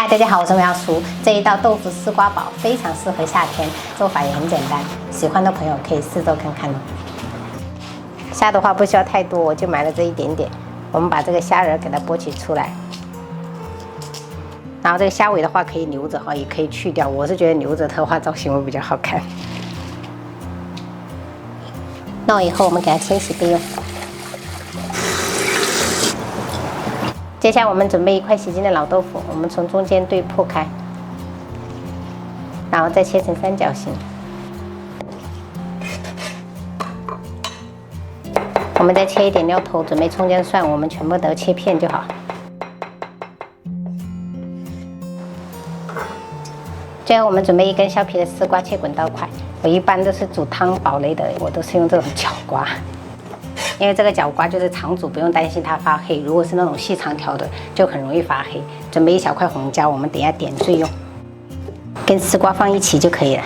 嗨，大家好，我是苗叔。这一道豆腐丝瓜煲非常适合夏天，做法也很简单，喜欢的朋友可以试做看看哦。虾的话不需要太多，我就买了这一点点。我们把这个虾仁给它剥取出来，然后这个虾尾的话可以留着哈，也可以去掉。我是觉得留着的话造型会比较好看。弄以后我们给它清洗备用。接下来我们准备一块洗净的老豆腐，我们从中间对破开，然后再切成三角形。我们再切一点料头，准备葱姜蒜，我们全部都切片就好。最后我们准备一根削皮的丝瓜，切滚刀块。我一般都是煮汤煲类的，我都是用这种角瓜。因为这个角瓜就是常煮，不用担心它发黑。如果是那种细长条的，就很容易发黑。准备一小块红椒，我们等一下点缀用，跟丝瓜放一起就可以了。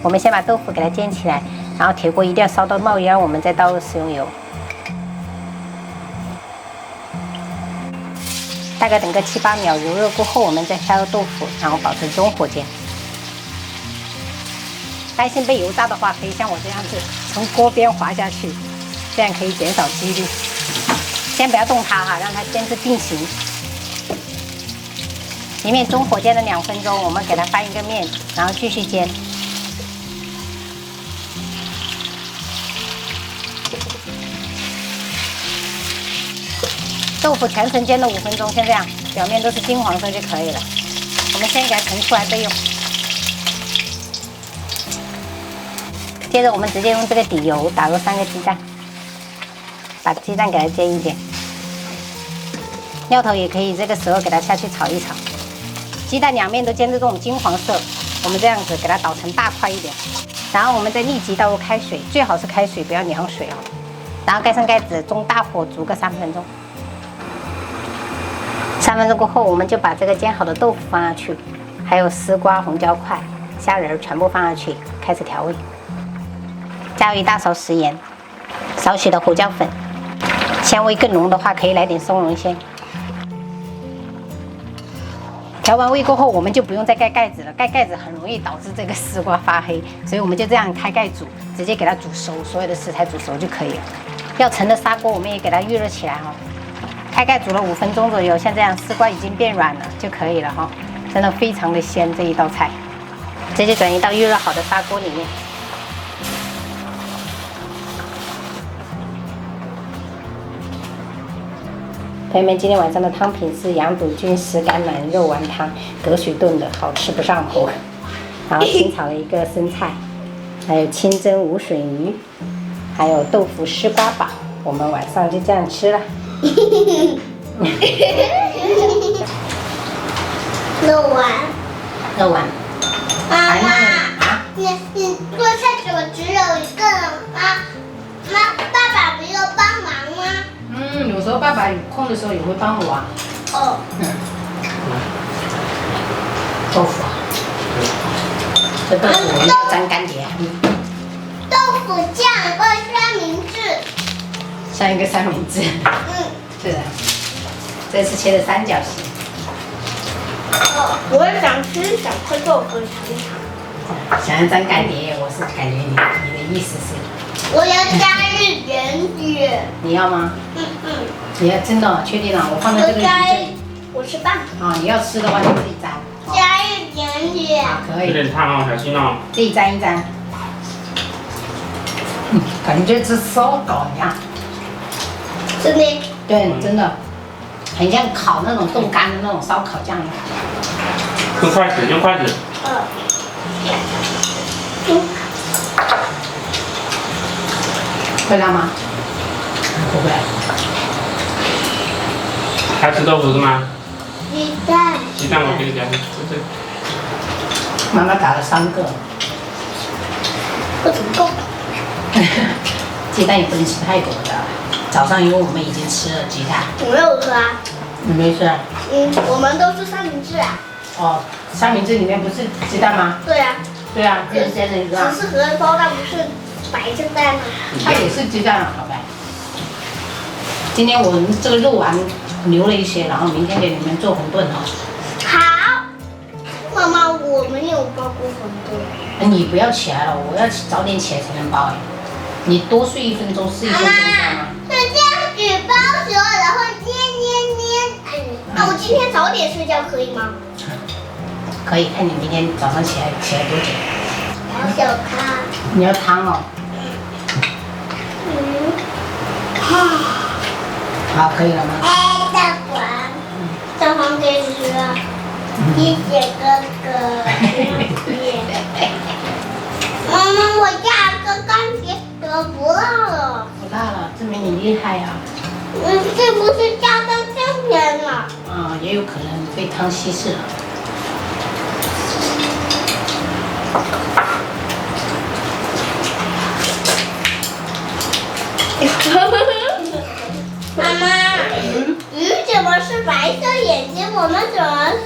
我们先把豆腐给它煎起来，然后铁锅一定要烧到冒烟，我们再倒入食用油。大概等个7、8秒，油热过后，我们再下入豆腐，然后保持中火煎。担心被油炸的话，可以像我这样子从锅边滑下去。这样可以减少几率。先不要动它哈，让它先是定型。一面中火煎了2分钟，我们给它翻一个面，然后继续煎。豆腐全程煎了5分钟，像这样，表面都是金黄色就可以了。我们先给它盛出来备用。接着我们直接用这个底油打入3个鸡蛋。把鸡蛋给它煎一煎，料头也可以这个时候给它下去炒一炒。鸡蛋2面都煎至这种金黄色，我们这样子给它捣成大块一点，然后我们再立即倒入开水，最好是开水，不要凉水哦。然后盖上盖子，中大火煮个3分钟。3分钟过后，我们就把这个煎好的豆腐放下去，还有丝瓜、红椒块、虾仁全部放下去，开始调味。加入1大勺食盐，少许的胡椒粉。香味更浓的话，可以来点松茸鲜。调完味过后，我们就不用再盖盖子了，盖盖子很容易导致这个丝瓜发黑，所以我们就这样开盖煮，直接给它煮熟，所有的食材煮熟就可以了。要盛的砂锅，我们也给它预热起来哈。开盖煮了5分钟左右，像这样丝瓜已经变软了就可以了哈，真的非常的鲜这一道菜。直接转移到预热好的砂锅里面。朋友们，今天晚上的汤品是羊肚菌石橄榄肉丸汤，隔水炖的，好吃不上火。然后清炒了一个生菜，还有清蒸无笋鱼，还有豆腐丝瓜煲。我们晚上就这样吃了。肉丸。肉丸。妈妈，你做菜怎么只有一个人啊？爸爸不要帮忙吗？有时候爸爸有空的时候也会帮我啊。哦。豆腐啊。这豆腐我们要沾干碟。豆腐酱和三明治。像一个三明治。是的。这是切的3角形。我也想吃2块豆腐尝尝。想要沾干碟，我是感觉你的意思是？我要加一点点。你要吗？你要真的确定了？我放在这个里。我吃饭。啊，你要吃的话就自己沾。加一点点。啊，可以。有点烫哦，小心哦。自己沾一沾。感觉吃烧烤一样。真的。对，真的，很像烤那种冻干的那种烧烤酱一样。用筷子，用筷子。会辣吗？不会。还吃豆腐是吗？鸡蛋。鸡蛋我给你讲，这。妈妈打了3个。不足够。鸡蛋也不能吃太多的。早上因为我们已经吃了鸡蛋。我没有吃啊。你没吃？我们都是三明治啊。哦，三明治里面不是鸡蛋吗？对啊。对啊，就是煎的一个。只是荷包蛋不是白鸡蛋吗？它也是鸡蛋啊，好呗。今天我们这个肉丸留了一些，然后明天给你们做馄饨哈。好。顾很多。你不要起来了，我要早点起来才能包哎。你多睡1分钟是1分钟，知道吗？是这样子包熟，然后捏。那我今天早点睡觉可以吗？可以，看你明天早上起来多久。好小汤。你要汤哦。好，可以了吗？大管，小黄给你了，谢谢哥哥。妈妈，我加个干碟怎么不辣了？不辣了，证明你厉害呀。是不是加到这边了？啊，也有可能被汤稀释了。妈妈，鱼怎么是白色眼睛？我们怎么是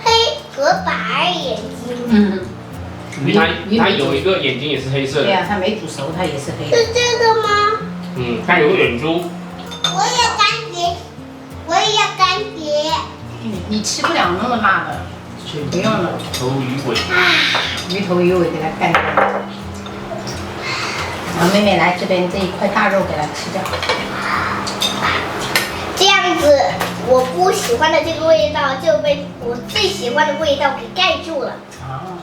黑和白眼睛？鱼它有一个眼睛也是黑色的。对呀，它没煮熟，它也是黑的。是这个吗？它有个眼珠。我也要干碟，我也要干碟。你吃不了那么辣的，水不用了。头鱼尾。鱼头鱼尾给它干掉。然后妹妹来这边这一块大肉给它吃掉。这样子，我不喜欢的这个味道就被我最喜欢的味道给盖住了。啊。